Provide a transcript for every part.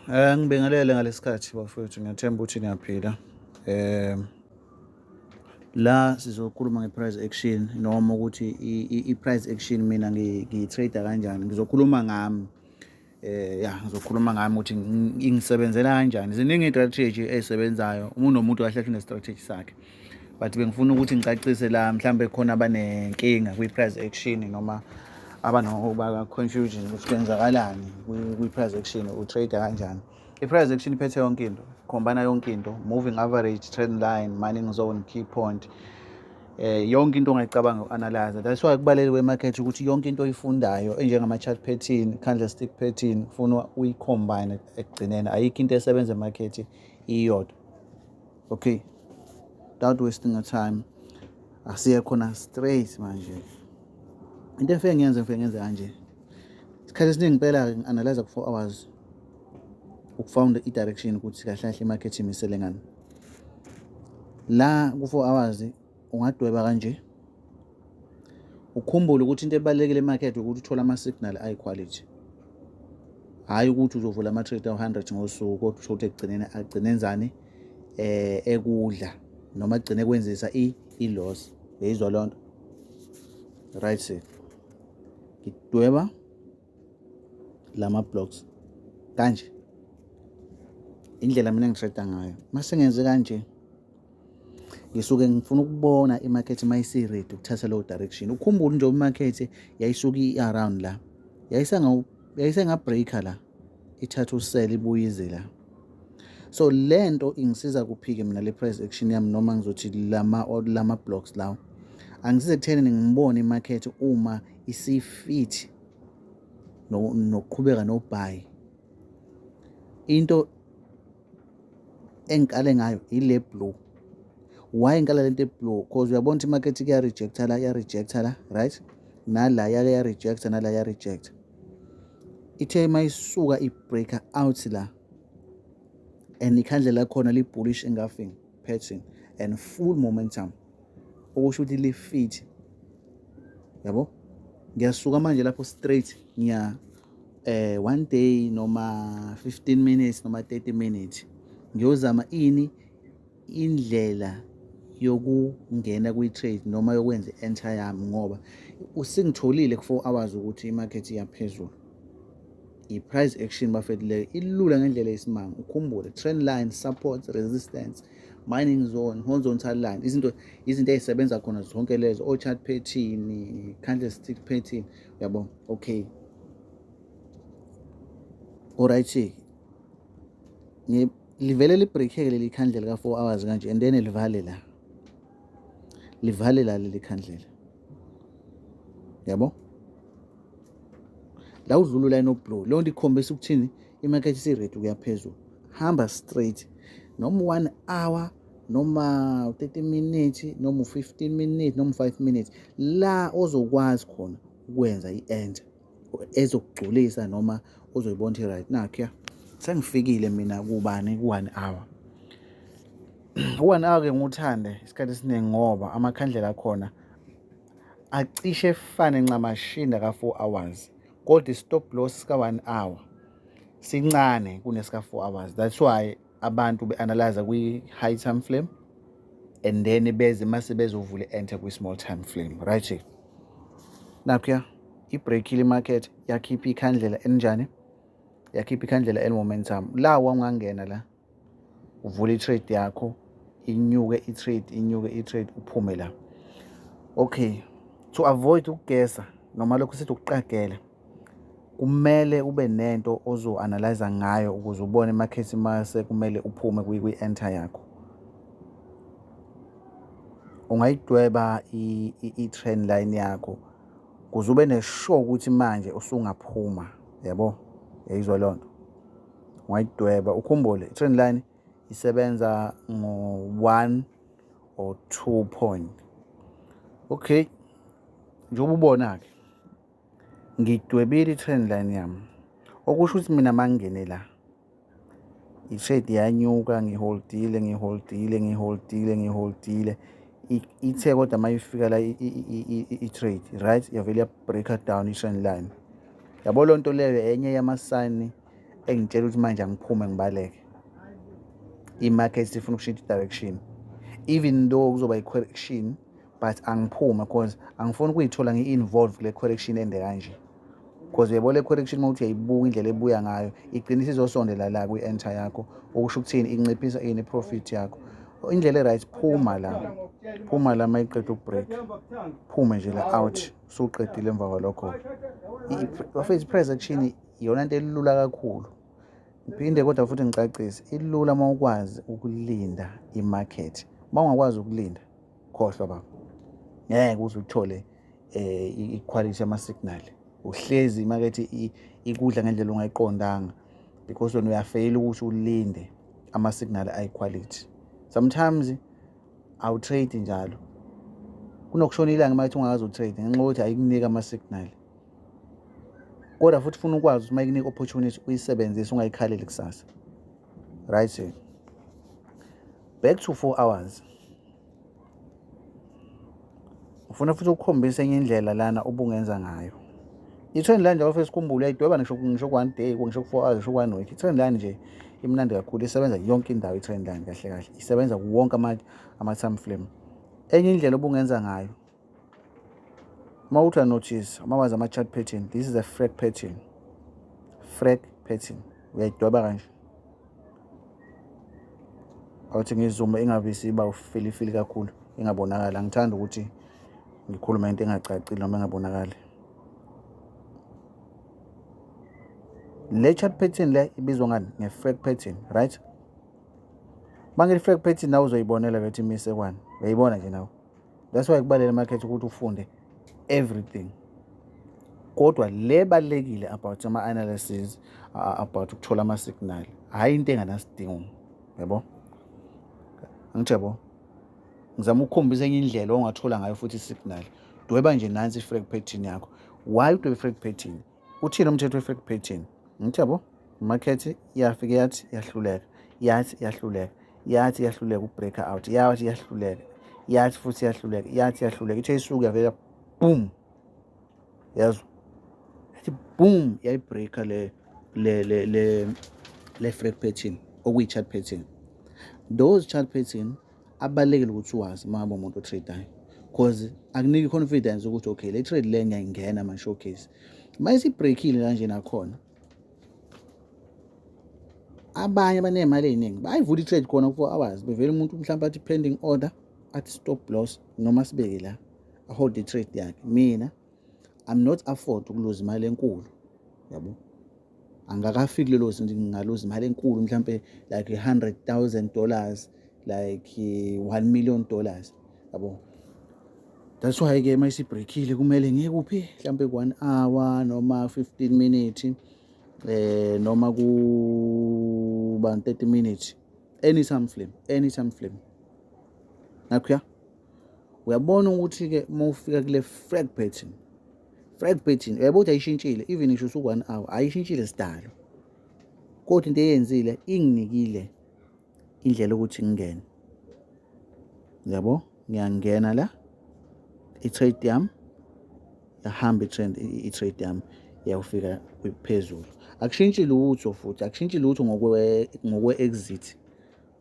Ngibingelele ngalesikhathi bafowethu, ngiyathemba ukuthi niyaphila. La sizokhuluma nge-price action noma ukuthi i-price action mina ngiyi-trade kanjani. Ngizokhuluma ngami. Ngizokhuluma ngami ukuthi ingisebenzela kanjani. Ziningi iy'trategy ey'sebenzayo. Umuntu nomuntu kahle une-strategy sakhe. But bengifuna ukuthi ngicacise la mhlambe khona abanenkinga kwi-price action noma abanokuba confusion ukuthi kwenzakalani kwi-price action, utrade kanjani. I-price action iphethe yonke into, khombana yonke into, moving average, trend line, mining zone, key point. Yonke into ongayicabanga uanalyze. That's why kubalulekile kwe-market ukuthi yonke into oyifundayo enjengama-chart pattern, candlestick pattern, ufuna uyi-combine ekugcineni. Ayikho into esebenza emarket iyodwa. Okay, without wasting your time, asiye khona straight manje. Into efike ngenze kanje. Isikhathi esiningi impela ngi-analyze ku-4 hours ukufound i-direction ukuthi kahle kahle i-market imisele ngani. La ku-4 hours ungadweba kanje. Ukhumbule ukuthi into ebalulekile emarket ukuthi uthola ama-signal ayi-quality. Hayi ukuthi uzovula ama-trade awu-100 ngosuku kodwa uthole ekugcineni agcine enzani ekudla noma agcine kwenzisa i-loss. Uyayizwa loo nto? Right. Ngidweba lama blocks kanje. Indlela mina ngitrade ngayo. Mase ngenze kanje, ngisuke ngifuna ukubona i-market mayisi ready ukuthatha low direction. Ukhumbule nje i-market yayisuka i-around la. Yayisenga breaker la. Ithatha usell ibuyize la. So lento ingisiza kuphike mina le price action yami noma ngizothi lama blocks lawo. Angisize kutheni ngibone i-market uma isifit nokuqhubeka no buy. Into engikale ngayo ile blue. Why ngikala lento blue? Because uyabona ukuthi i-market ya reject la, right? Nala ya reject nala ya reject. Ithe mayisuka i-breaker out la. And ikhandlela khona li bullish engulfing pattern and full momentum. Okusho ukuthi li fit. Yabo? Ngiyasuka manje lapho straight ngiya 1 day noma 15 minutes noma 30 minutes. Ngiyozama indlela yokungena kwi-trade noma yokwenza enter yami ngoba usingitholile ku-4 hours ukuthi i-market iyaphezulu. I-price action bafethileyo ilula ngendlela yesimanga. Ukhumbule trend line, support, resistance, mining zone, horizontal line. Izinto ezisebenza khona zonke lezo, o chart pattern, candlestick pattern, yabo. Okay. Alright. Livele libreakeke leli khandlela ka-4 hours kanje and then livale la. Livale la leli khandlela. Yabo? La udlula line of blue. Lo nto ikhombisa ukuthini i-market isi-ready ukuyaphezulu. Hamba straight. Noma 1 hour, noma 30 minutes, noma 15 minutes, noma 5 minutes. La ozokwazi khona ukwenza i-enter ezokugculisa noma ozoyibona ukuthi right now kya sengifikile mina kubani ku-1 hour. U-1 hour ke nguthande isikhathi esiningi ngoba amakhandlela akhona acishe efane ncamashini ka-4 hours. Kodwa i-stop loss sika-1 hour sincane kunesika-4 hours. That's why abantu be-analyze kwi-high time frame and then beze mase bezovula enter kwi-small time frame. Right? Nakho i-breakile market yakhipha ikhandlela enjani? Yakhipha ikhandlela el-momentum. La wangangena la uvula i-trade yakho, inyuke i-trade uphume la. Okay. To avoid ukugesa noma lokho sithi ukuqagela, kumele ube nento ozo-analyze ngayo ukuze ubone i-market mase kumele uphume kwi-enter yakho. Ungayidweba i-trend line yakho ukuze ube ne-sure ukuthi manje usungaphuma. Yabo? Yayizwa loo nto? Ungayidweba. Ukhumbule i-trend line isebenza ngo-1 or 2 point. Okay. Njengoba ubona-ke ngidwebile i-trend line yami. Okusho ukuthi mina mangingene la i-trade yanyuka, ngiholdile. Ithe kodwa mayifika la i-trade, right? Yavele ya break down i-trend line. Yabo loo nto leyo enye yama-sign engitshela ukuthi manje angiphume ngibaleke. I-market sifuna ukushintsha direction, even though kuzoba i-correction, but angiphume because angifuni ukuyithola ngi-involve kule correction ende kanje, because uyabona le correction uma uthi uyayibuka indlela ebuya ngayo igcina isizosondela la kwi-enter yakho, okusho ukuthini inciphisa ini profit yakho. Indlela e-right, phuma la mayiqeda ukubreak, phume nje la out, usuqedile emva kwalokho. Bafethu i-price action iyona nto elula kakhulu. Ngiphinde kodwa futhi ngicacise, ilula uma ukwazi ukulinda i-market. Uma ungakwazi ukulinda, khohlwa baba, ngeke uze uthole i-quality yama-signal. Uhlezi imakethe ikudla ngendlela ongayiqondanga because wena uyafeyila ukuthi ulinde ama-signal ayi-quality. Sometimes awutrade njalo, kunokushona ilanga imakethe ungakazi utrade ngenxa yokuthi ayikunika ama-signal. Kodwa futhi ufuna ukwazi ukuthi uma ikunika opportunity uyisebenzise, ungayikhaleli kusasa. Right, back to 4 hours. Ufuna futhi ukukhombisa enye indlela lana obungenza ngayo. I-trend line nje bafethu sikhumbule uyayidweba ngisho ku-1 day, ngisho ku-4 hours, ngisho ku-1 week. I-trend line nje imnandi kakhulu, isebenza yonke indawo i-trend line kahle kahle. Isebenza wonke ama-time frame. Enye indlela obungenza ngayo, uma uthi notice, uma wazi ama-chart pattern, this is a frag pattern. Frag pattern. Uyayidweba kanje. Awuthi ngizoom engabe isiba ufilifili kakhulu, ingabonakala. Angithanda ukuthi ngikhuluma into engacacile noma engabonakali. Le chart pattern le ibizwa ngani? Nge-frag pattern, right? Manje i-frag pattern nawe uzoyibonela ukuthi imise kwani. Uyayibona nje nawe. That's why kubaleka market ukuthi ufunde everything. Kodwa le balekile about ama-analysis, about ukuthola ama-signal, hayi into enganasidingo, yabo? Angithi yabo, ngizama ukukhombisa enye indlela ongathola ngayo futhi i-signal. Dweba nje nansi i-frag pattern yakho. Why udweba i-frag pattern? Uthini umthetho we-frag pattern? Angithi yabo, imarket iyafika yathi yahluleka, yathi yahluleka ukubreaka out, yathi yahluleka, yathi futhi yahluleka, ithe isuku yavela boom, yazo, yathi boom, yayibreaka le frag pattern okuyi-chart pattern. Those chart pattern abalekile ukuthi uwazi uma ngabe umuntu otradeayo, because akuniki confidence ukuthi okay, le trade le ngiyayingena manje showcase. Uma isibreakile kanje nakhona, abanye banemali eziningi bayivula i-trade khona ku-4 hours, bevele umuntu mhlawumbe athi pending order, athi stop loss, noma sibeke la hold the trade yakhe. Mina I'm not afford ukuluza imali enkulu, yabo. Angakafiki lelo zinto ngingaluza imali enkulu, mhlawumbe like $100,000, like $1 million, yabo. That's why ke mase breakile kumele ngekuphi, mhlawumbe ku1 hour noma 15 minutes, noma ku 30 minutes, anytime frame. Nakho uyabona ukuthi ke uma ufika kule frag pattern, uyabo ukuthi ayishintshile, even ngisho usu1 hour ayishintshile sidalo. Kodwa into eyenzile inginikile indlela ukuthi ngingene, yabo. Ngiyangena la, i-trade yami yahamba i-trade yami yawufika phezulu. Akushintshi lutho futhi, akushintshi lutho ngokwe-exit,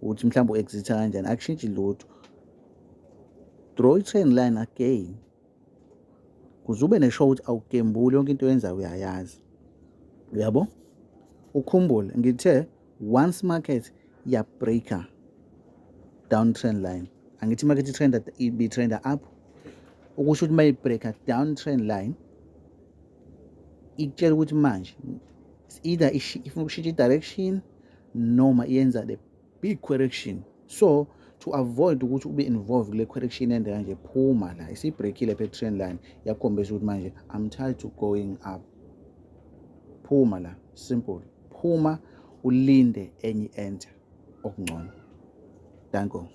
ukuthi mhlawumbe u-exita kanjani, akushintshi lutho. Draw i-trend line again, kuze ube neshow ukuthi awugembuli, yonke into oyenzayo uyayazi, uyabo. Ukhumbule ngithe once market ya breaker down trend line, angithi market i-trend ibi-trend up, ukusho ukuthi mayibreaker down trend line ikutshela ukuthi manje either ifuna ukushintsha i-direction noma iyenza the big correction. So to avoid ukuthi ube involved kule correction ende kanje, phuma la, isibreakile phe trend line, yakhombisa ukuthi manje I'm tired to going up. Phuma la, simple. Phuma ulinde enye enter okungcono. Danko.